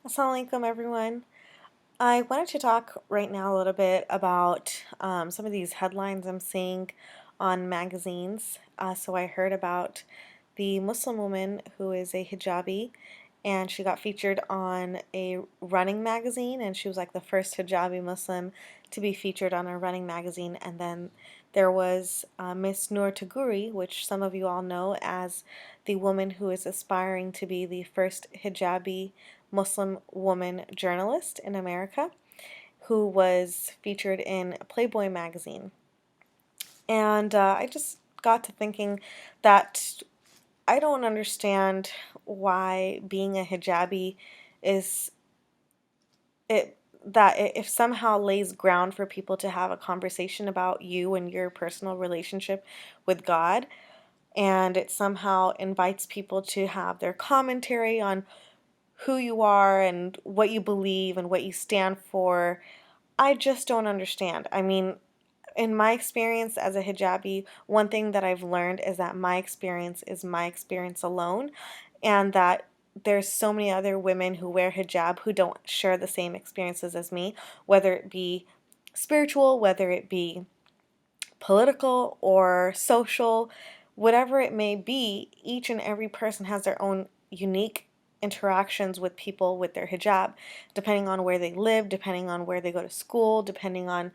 Assalamu alaikum, everyone. I wanted to talk right now a little bit about some of these headlines I'm seeing on magazines. So I heard about the Muslim woman who is a hijabi, and she got featured on a running magazine, and she was like the first hijabi Muslim to be featured on a running magazine. And then there was Miss Noor Taguri, which some of you all know as the woman who is aspiring to be the first hijabi Muslim woman journalist in America, who was featured in Playboy magazine. And I just got to thinking that I don't understand why being a hijabi is it that if somehow lays ground for people to have a conversation about you and your personal relationship with God, and it somehow invites people to have their commentary on who you are and what you believe and what you stand for. I just don't understand. I mean, in my experience as a hijabi, one thing that I've learned is that my experience is my experience alone, and that there's so many other women who wear hijab who don't share the same experiences as me, whether it be spiritual, whether it be political or social, whatever it may be. Each and every person has their own unique interactions with people with their hijab, depending on where they live, depending on where they go to school, depending on,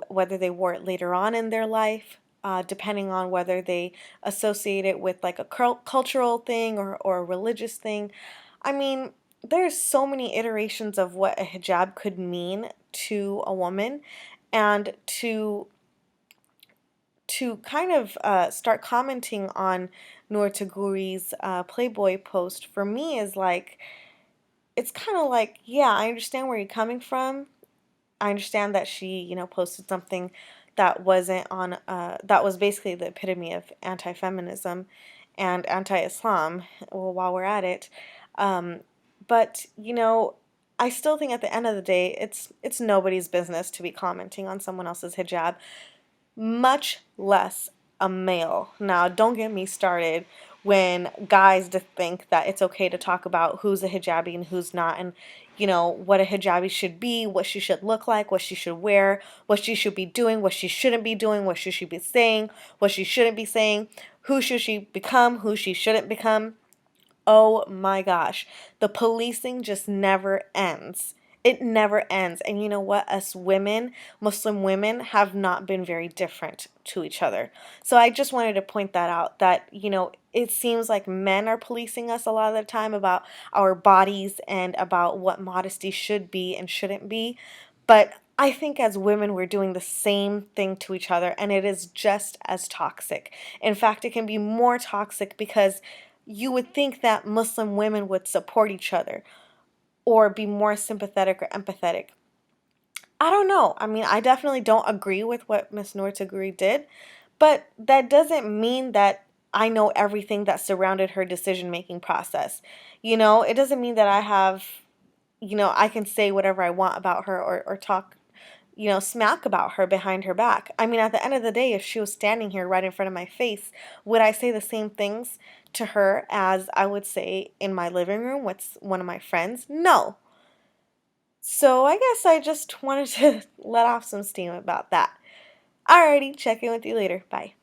whether they wore it later on in their life, depending on whether they associate it with like a cultural thing or a religious thing. I mean, there's so many iterations of what a hijab could mean to a woman, and to kind of start commenting on Noor Taguri's Playboy post for me is like, it's kind of like, yeah, I understand where you're coming from. I understand that she, posted something that wasn't on, that was basically the epitome of anti-feminism and anti-Islam, well, while we're at it. Um, but, I still think at the end of the day, it's nobody's business to be commenting on someone else's hijab, much less a male. Now, don't get me started when guys think that it's okay to talk about who's a hijabi and who's not, and what a hijabi should be, what she should look like, what she should wear, what she should be doing, what she shouldn't be doing, what she should be saying, what she shouldn't be saying, who should she become, who she shouldn't become. Oh my gosh, the policing just never ends. It never ends. And you know what? Us women, Muslim women, have not been very different to each other. So I just wanted to point that out, that, it seems like men are policing us a lot of the time about our bodies and about what modesty should be and shouldn't be. But I think as women, we're doing the same thing to each other, and it is just as toxic. In fact, it can be more toxic because you would think that Muslim women would support each other or be more sympathetic or empathetic. I don't know. I mean, I definitely don't agree with what Miss Noor Taguri did, but that doesn't mean that I know everything that surrounded her decision-making process. It doesn't mean that I have, I can say whatever I want about her or talk, smack about her behind her back. I mean, at the end of the day, if she was standing here right in front of my face, would I say the same things to her as I would say in my living room with one of my friends? No. So I guess I just wanted to let off some steam about that. Alrighty, check in with you later. Bye.